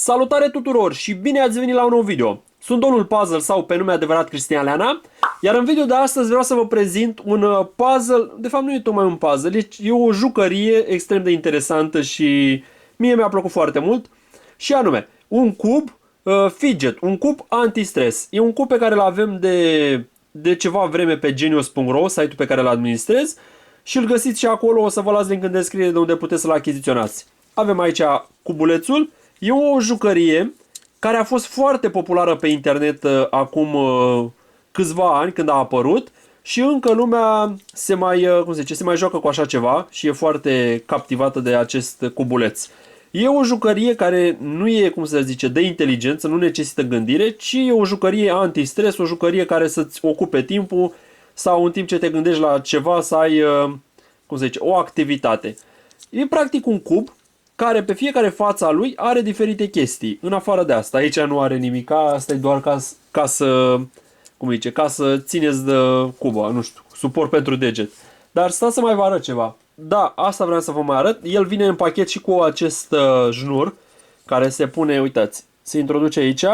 Salutare tuturor și bine ați venit la un nou video. Sunt domnul Puzzle sau pe nume adevărat Cristian Leana, iar în video de astăzi vreau să vă prezint un puzzle, de fapt nu e tocmai un puzzle, e o jucărie extrem de interesantă și mie mi-a plăcut foarte mult, și anume un cub fidget, un cub anti-stres. E un cub pe care îl avem de ceva vreme pe genius.ro, site-ul pe care îl administrez, și îl găsiți și acolo, o să vă las link în descriere de unde puteți să-l achiziționați. Avem aici cubulețul. E o jucărie care a fost foarte populară pe internet acum câțiva ani când a apărut și încă lumea se mai joacă cu așa ceva și e foarte captivată de acest cubuleț. E o jucărie care nu e, cum se zice, de inteligență, nu necesită gândire, ci e o jucărie anti-stres, o jucărie care să-ți ocupe timpul sau în timp ce te gândești la ceva să ai, cum se zice, o activitate. E practic un cub care pe fiecare fața lui are diferite chestii. În afară de asta, aici nu are nimic, asta e doar ca să, cum zice, ca să țineți de cuba, nu știu, suport pentru deget. Dar stați să mai vă arăt ceva. Da, asta vreau să vă mai arăt. El vine în pachet și cu acest șnur care se pune, uitați, se introduce aici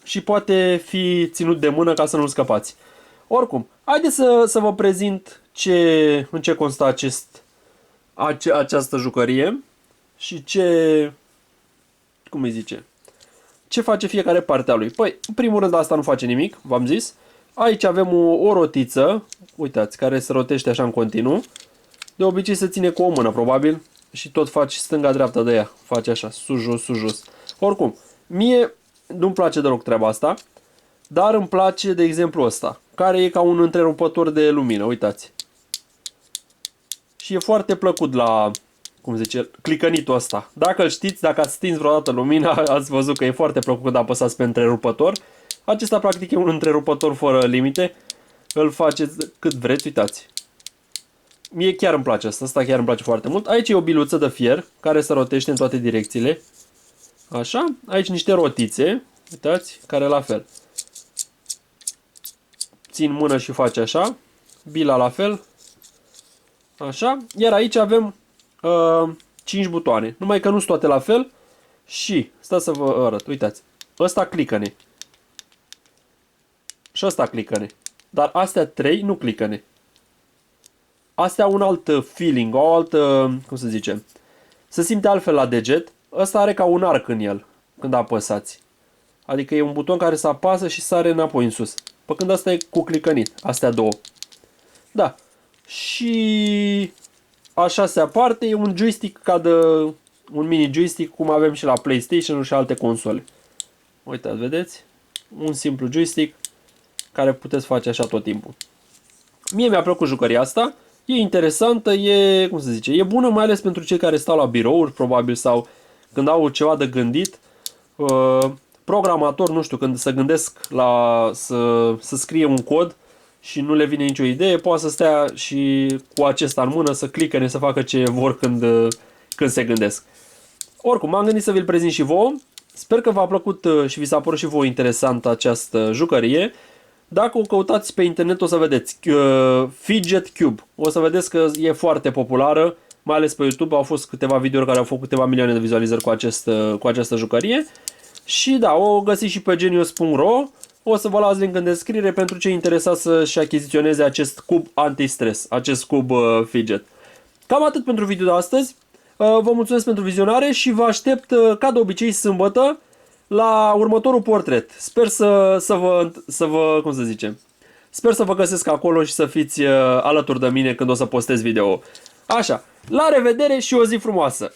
și poate fi ținut de mână ca să nu scăpați. Oricum, haideți să vă prezint în ce constă această jucărie și cum îi zice, ce face fiecare parte a lui. Păi, în primul rând asta nu face nimic, v-am zis. Aici avem o rotiță, uitați, care se rotește așa în continuu. De obicei se ține cu o mână, probabil, și tot faci stânga-dreapta de ea. Face așa, sus-jos, sus-jos. Oricum, mie nu-mi place deloc treaba asta, dar îmi place, de exemplu, ăsta, care e ca un întrerupător de lumină, uitați. Și e foarte plăcut la, cum zice, clicănitul ăsta. Dacă îl știți, dacă ați stins vreodată lumina, ați văzut că e foarte plăcut când apăsați pe întrerupător. Acesta practic e un întrerupător fără limite. Îl faceți cât vreți, uitați. Mie chiar îmi place asta chiar îmi place foarte mult. Aici e o biluță de fier care se rotește în toate direcțiile. Așa, aici niște rotițe, uitați, care la fel. Țin mână și face așa. Bila la fel. Așa, iar aici avem 5 butoane, numai că nu sunt toate la fel. Și, stați să vă arăt, uitați, ăsta clicăne și ăsta clicăne, dar astea 3 nu clicăne. Astea au un alt feeling, o altă, cum se zice, se simte altfel la deget. Ăsta are ca un arc în el când apăsați. Adică e un buton care se apasă și sare înapoi în sus. Pe când asta e cu clicănit, astea două. Da. Și așa se aparte, e un joystick ca de un mini joystick cum avem și la PlayStation și alte console. Uitați, vedeți? Un simplu joystick care puteți face așa tot timpul. Mie mi-a plăcut jucăria asta, e interesantă, e, cum se zice, e bună mai ales pentru cei care stau la birouri, probabil, sau când au ceva de gândit. Programator, nu știu, când se gândesc să scrie un cod și nu le vine nicio idee, poate să stea și cu acesta în mână să clicăne, să facă ce vor când se gândesc. Oricum, m-am gândit să vi-l prezint și vouă. Sper că v-a plăcut și vi s-a părut și vouă interesantă această jucărie. Dacă o căutați pe internet o să vedeți Fidget Cube. O să vedeți că e foarte populară, mai ales pe YouTube. Au fost câteva videouri care au făcut câteva milioane de vizualizări cu această jucărie. Și da, o găsiți și pe genius.ro. O să vă las link în descriere pentru cei interesați să-și achiziționeze acest cub anti-stres, acest cub fidget. Cam atât pentru video de astăzi. Vă mulțumesc pentru vizionare și vă aștept, ca de obicei, sâmbătă la următorul portret. Sper cum se zice, sper să vă găsesc acolo și să fiți alături de mine când o să postez video. Așa, la revedere și o zi frumoasă!